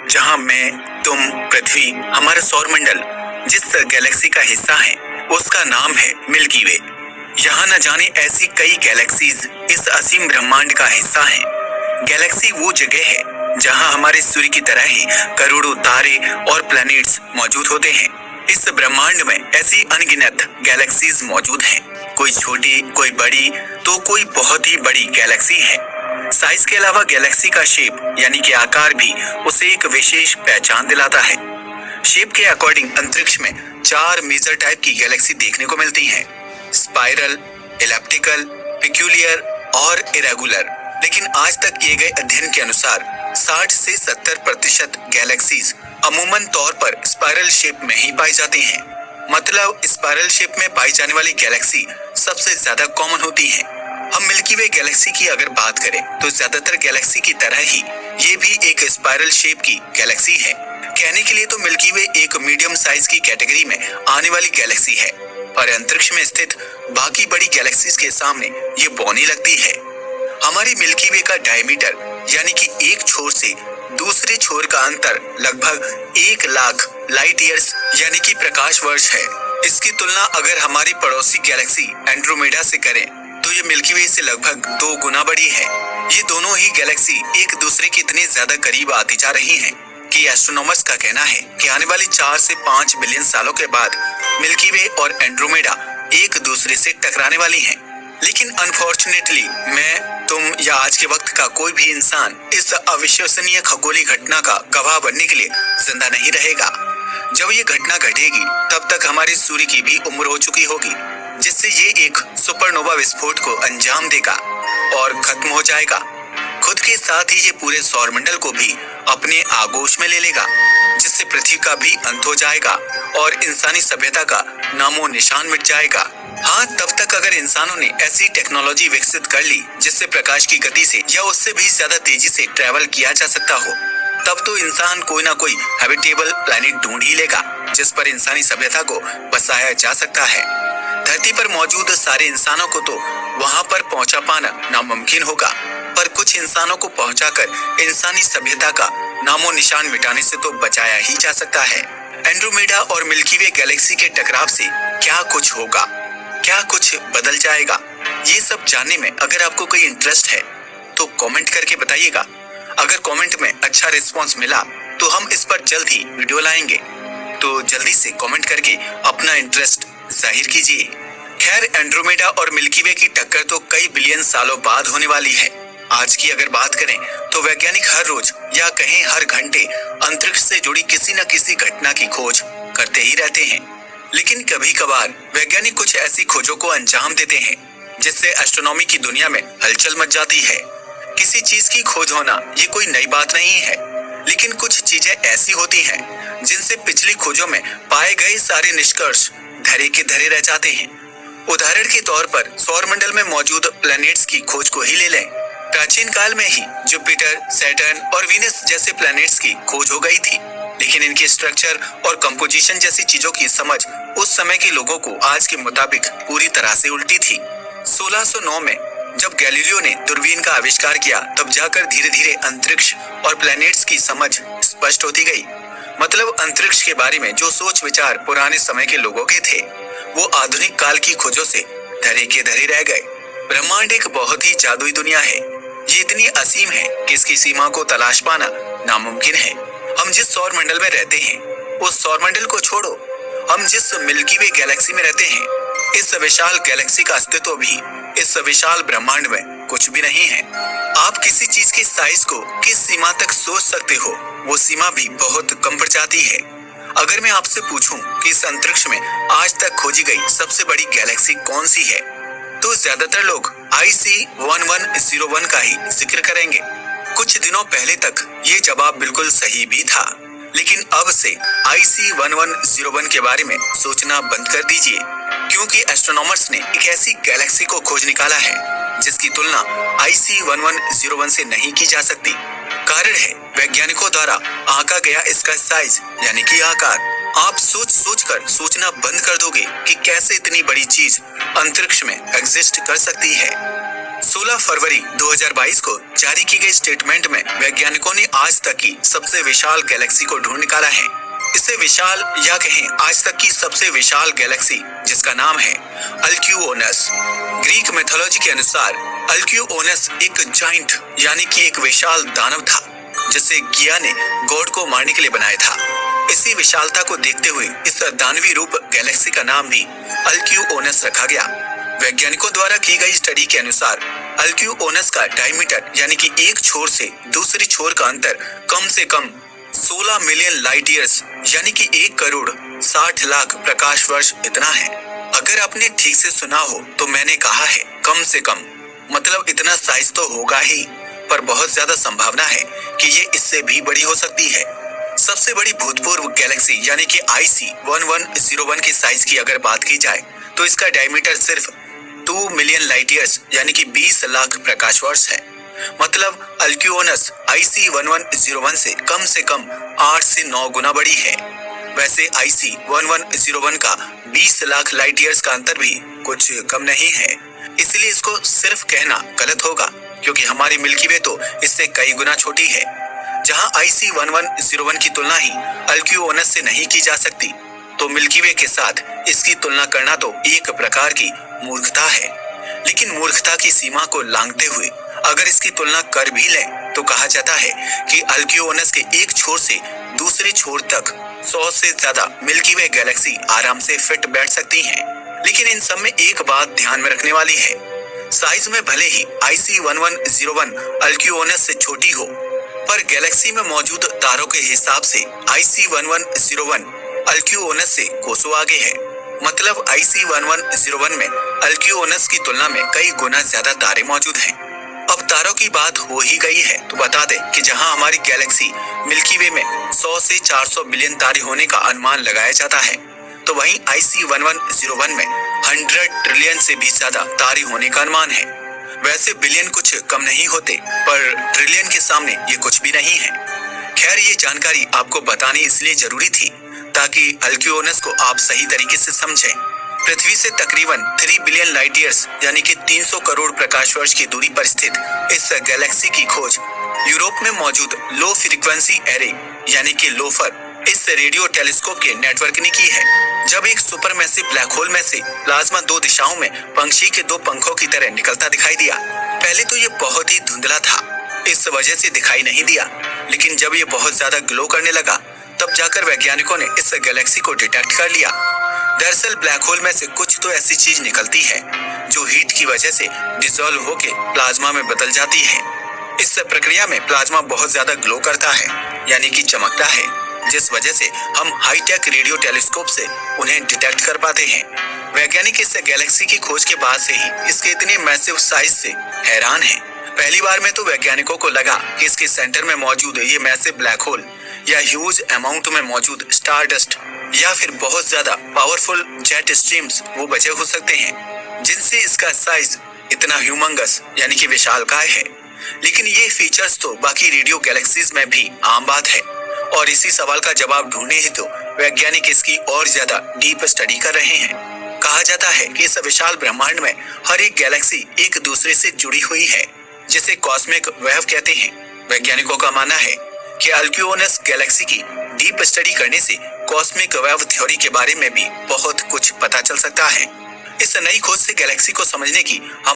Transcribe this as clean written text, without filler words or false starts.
जहां मैं, तुम, पृथ्वी, हमारा सौरमंडल जिस गैलेक्सी का हिस्सा है उसका नाम है मिल्की वे। यहाँ न जाने ऐसी कई गैलेक्सीज इस असीम ब्रह्मांड का हिस्सा हैं। गैलेक्सी वो जगह है जहाँ हमारे सूर्य की तरह ही करोड़ों तारे और प्लैनेट्स मौजूद होते हैं। इस ब्रह्मांड में ऐसी अनगिनत गैलेक्सीज मौजूद हैं। कोई छोटी, कोई बड़ी, तो कोई बहुत ही बड़ी गैलेक्सी है। साइज के अलावा गैलेक्सी का शेप यानी कि आकार भी उसे एक विशेष पहचान दिलाता है। शेप के अकॉर्डिंग अंतरिक्ष में 4 मेजर टाइप की गैलेक्सी देखने को मिलती हैं: स्पाइरल, इलिप्टिकल, पिक्यूलियर और इरेगुलर। लेकिन आज तक किए गए अध्ययन के अनुसार 60 से 70% गैलेक्सीज अमूमन तौर पर स्पाइरल शेप में ही पाई जाती हैं। मतलब स्पाइरल शेप में पाई जाने वाली गैलेक्सी सबसे ज्यादा कॉमन होती हैं। हम मिल्की वे गैलेक्सी की अगर बात करें तो ज्यादातर गैलेक्सी की तरह ही ये भी एक स्पाइरल शेप की गैलेक्सी है। कहने के लिए तो मिल्की वे एक मीडियम साइज की कैटेगरी में आने वाली गैलेक्सी है, और अंतरिक्ष में स्थित बाकी बड़ी गैलेक्सीज के सामने ये बौनी लगती है। हमारी मिल्की वे का डायमीटर यानी कि एक छोर से दूसरे छोर का अंतर लगभग 1 लाख लाइट ईयर्स यानी कि प्रकाश वर्ष है। इसकी तुलना अगर हमारी पड़ोसी गैलेक्सी एंड्रोमेडा से करें तो ये मिल्की वे से लगभग 2 गुना बड़ी है। ये दोनों ही गैलेक्सी एक दूसरे के इतने ज्यादा करीब आती जा रही हैं कि एस्ट्रोनॉमर्स का कहना है कि आने वाली 4 से 5 बिलियन सालों के बाद मिल्की वे और एंड्रोमेडा एक दूसरे से टकराने वाली हैं। लेकिन अनफॉर्चुनेटली मैं, तुम या आज के वक्त का कोई भी इंसान इस अविश्वसनीय खगोलीय घटना का गवाह बनने के लिए जिंदा नहीं रहेगा। जब ये घटना घटेगी तब तक हमारे सूर्य की भी उम्र हो चुकी होगी, जिससे ये एक सुपरनोवा विस्फोट को अंजाम देगा और खत्म हो जाएगा। खुद के साथ ही ये पूरे सौरमंडल को भी अपने आगोश में ले लेगा, जिससे पृथ्वी का भी अंत हो जाएगा और इंसानी सभ्यता का नामो निशान मिट जाएगा। हाँ, तब तक अगर इंसानों ने ऐसी टेक्नोलॉजी विकसित कर ली जिससे प्रकाश की गति से या उससे भी ज्यादा तेजी से ट्रेवल किया जा सकता हो, तब तो इंसान कोई ना कोई हैबिटेबल प्लैनेट ढूंढ ही लेगा जिस पर इंसानी सभ्यता को बसाया जा सकता है। धरती पर मौजूद सारे इंसानों को तो वहां पर पहुंचा पाना नामुमकिन होगा, पर कुछ इंसानों को पहुंचाकर इंसानी सभ्यता का नामो निशान मिटाने से तो बचाया ही जा सकता है। एंड्रोमेडा और मिल्की वे गैलेक्सी के टकराव से क्या कुछ होगा, क्या कुछ बदल जाएगा, ये सब जानने में अगर आपको कोई इंटरेस्ट है तो कमेंट करके बताइएगा। अगर कमेंट में अच्छा रिस्पांस मिला तो हम इस पर जल्द ही वीडियो लाएंगे, तो जल्दी से कमेंट करके अपना इंटरेस्ट जाहिर कीजिए। खैर, एंड्रोमेडा और मिल्की वे की टक्कर तो कई बिलियन सालों बाद होने वाली है। आज की अगर बात करें तो वैज्ञानिक हर रोज या कहें हर घंटे अंतरिक्ष से जुड़ी किसी न किसी घटना की खोज करते ही रहते हैं। लेकिन कभी कभार वैज्ञानिक कुछ ऐसी खोजों को अंजाम देते हैं जिससे एस्ट्रोनॉमी की दुनिया में हलचल मच जाती है। किसी चीज की खोज होना ये कोई नई बात नहीं है, लेकिन कुछ चीजें ऐसी होती हैं जिनसे पिछली खोजों में पाए गए सारे निष्कर्ष धरे के धरे रह जाते हैं। उदाहरण के तौर पर सौरमंडल में मौजूद प्लैनेट्स की खोज को ही ले लें। प्राचीन काल में ही जुपिटर, सैटर्न और वीनस जैसे प्लैनेट्स की खोज हो गई थी, लेकिन इनके स्ट्रक्चर और कंपोजिशन जैसी चीजों की समझ उस समय के लोगों को आज के मुताबिक पूरी तरह से उल्टी थी। 1609 में जब गैलीलियो ने दूरबीन का आविष्कार किया, तब जाकर धीरे धीरे अंतरिक्ष और प्लैनेट्स की समझ स्पष्ट होती गई। मतलब अंतरिक्ष के बारे में जो सोच विचार पुराने समय के लोगों के थे, वो आधुनिक काल की खोजों से धरे के धरे रह गए। ब्रह्मांड एक बहुत ही जादुई दुनिया है। ये इतनी असीम है कि इसकी सीमा को तलाश पाना नामुमकिन है। हम जिस सौरमंडल में रहते हैं, उस सौरमंडल को छोड़ो, हम जिस मिल्की वे गैलेक्सी में रहते हैं, इस विशाल गैलेक्सी का अस्तित्व भी इस विशाल ब्रह्मांड में कुछ भी नहीं है। आप किसी चीज के साइज को किस सीमा तक सोच सकते हो, वो सीमा भी बहुत कम पड़ जाती है। अगर मैं आपसे पूछूं कि इस अंतरिक्ष में आज तक खोजी गई सबसे बड़ी गैलेक्सी कौन सी है, तो ज्यादातर लोग IC1101 का ही जिक्र करेंगे। कुछ दिनों पहले तक ये जवाब बिल्कुल सही भी था, लेकिन अब से IC1101 के बारे में सोचना बंद कर दीजिए, क्योंकि एस्ट्रोनॉमर्स ने एक ऐसी गैलेक्सी को खोज निकाला है जिसकी तुलना IC1101 से नहीं की जा सकती। कारण है वैज्ञानिकों द्वारा आंका गया इसका साइज यानी कि आकार। आप सोच कर सोचना बंद कर दोगे कि कैसे इतनी बड़ी चीज अंतरिक्ष में एग्जिस्ट कर सकती है। 16 फरवरी 2022 को जारी की गई स्टेटमेंट में वैज्ञानिकों ने आज तक की सबसे विशाल गैलेक्सी को ढूंढ निकाला है। इससे विशाल या कहें आज तक की सबसे विशाल गैलेक्सी, जिसका नाम है अल्क्यूओनस। ग्रीक मिथोलॉजी के अनुसार अल्क्यूओनस एक जाइंट यानी कि एक विशाल दानव था, जिसे गिया ने गॉड को मारने के लिए बनाया था। इसी विशालता को देखते हुए इस दानवी रूप गैलेक्सी का नाम भी अल्क्यूओनस रखा गया। वैज्ञानिकों द्वारा की गई स्टडी के अनुसार अल्क्यूओनस का डायमीटर यानी कि एक छोर से दूसरी छोर का अंतर कम से कम 16 मिलियन लाइट ईयर्स यानी कि 1 करोड़ 60 लाख प्रकाश वर्ष इतना है। अगर आपने ठीक से सुना हो तो मैंने कहा है कम से कम, मतलब इतना साइज तो होगा ही, पर बहुत ज्यादा संभावना है कि ये इससे भी बड़ी हो सकती है। सबसे बड़ी भूतपूर्व गैलेक्सी यानी कि IC1101 के साइज की अगर बात की जाए तो इसका डायमीटर सिर्फ 2 मिलियन लाइट ईयर्स यानी कि 20 लाख प्रकाश वर्ष है। मतलब अल्क्यूओनस IC1101 से कम 8 से 9 गुना बड़ी है। वैसे IC1101 का 20 लाख लाइट ईयर्स का अंतर भी कुछ कम नहीं है, इसलिए इसको सिर्फ कहना गलत होगा, क्योंकि हमारी मिल्की वे तो इससे कई गुना छोटी है। जहां IC1101 की तुलना ही अल्क्यूओनस से नहीं की जा सकती, तो मिल्की वे के साथ इसकी तुलना करना तो एक प्रकार की मूर्खता है। लेकिन मूर्खता की सीमा को लांघते हुए अगर इसकी तुलना कर भी लें तो कहा जाता है कि अल्क्यूओनस के एक छोर से दूसरे छोर तक 100 से ज्यादा मिल्की वे गैलेक्सी आराम से फिट बैठ सकती हैं। लेकिन इन सब में एक बात ध्यान में रखने वाली है, साइज में भले ही IC1101 अल्क्यूओनस से छोटी हो, पर गैलेक्सी में मौजूद तारों के हिसाब से IC1101 अल्क्यूओनस से कोसों आगे है। मतलब IC1101 में अल्क्यूओनस की तुलना में कई गुना ज्यादा तारे मौजूद हैं। अब तारों की बात हो ही गई है तो बता दें कि जहां हमारी गैलेक्सी मिल्की वे में 100 से 400 बिलियन तारे होने का अनुमान लगाया जाता है, तो वहीं IC1101 में 100 ट्रिलियन से भी ज्यादा तारे होने का अनुमान है। वैसे बिलियन कुछ कम नहीं होते, पर ट्रिलियन के सामने ये कुछ भी नहीं है। खैर, ये जानकारी आपको बतानी इसलिए जरूरी थी ताकि अल्क्यूओनस को आप सही तरीके से समझें। पृथ्वी से तकरीबन 3 बिलियन लाइट ईयर्स यानी कि 300 करोड़ प्रकाश वर्ष की दूरी पर स्थित इस गैलेक्सी की खोज यूरोप में मौजूद लो फ्रीक्वेंसी एरे यानी कि लोफर इस रेडियो टेलीस्कोप के नेटवर्क ने की है। जब एक सुपरमैसिव ब्लैक होल में से प्लाज्मा 2 दिशाओं में पंछी के 2 पंखों की तरह निकलता दिखाई दिया। पहले तो ये बहुत ही धुंधला था, इस वजह से दिखाई नहीं दिया, लेकिन जब ये बहुत ज्यादा ग्लो करने लगा तब जाकर वैज्ञानिकों ने इस गैलेक्सी को डिटेक्ट कर लिया। दरअसल ब्लैक होल में से कुछ तो ऐसी चीज निकलती है जो हीट की वजह से डिसॉल्व होके प्लाज्मा में बदल जाती है। इस प्रक्रिया में प्लाज्मा बहुत ज्यादा ग्लो करता है यानी कि चमकता है, जिस वजह से हम हाईटेक रेडियो टेलीस्कोप से उन्हें डिटेक्ट कर पाते हैं। वैज्ञानिक इस गैलेक्सी की खोज के बाद से ही इसके इतने मैसिव साइज से हैरान हैं। पहली बार में तो वैज्ञानिकों को लगा कि इसके सेंटर में मौजूद ये मैसिव ब्लैक होल या ह्यूज अमाउंट में मौजूद स्टार डस्ट या फिर बहुत ज्यादा पावरफुल जेट स्ट्रीम्स वो वजह हो सकते हैं जिनसे इसका साइज इतना ह्यूमंगस यानी कि विशालकाय है। लेकिन ये फीचर्स तो बाकी रेडियो गैलेक्सीज में भी आम बात है, और इसी सवाल का जवाब ढूंढने हेतु वैज्ञानिक इसकी और ज्यादा डीप स्टडी कर रहे हैं। कहा जाता है कि इस विशाल ब्रह्मांड में हर एक गैलेक्सी एक दूसरे से जुड़ी हुई है, जिसे कॉस्मिक वेव कहते हैं। वैज्ञानिकों का मानना है कि अल्क्यूओनस गैलेक्सी की डीप स्टडी करने से कॉस्मिक वेव थ्योरी के बारे में भी बहुत कुछ पता चल सकता है। इस नई खोज से गैलेक्सी को समझने की हम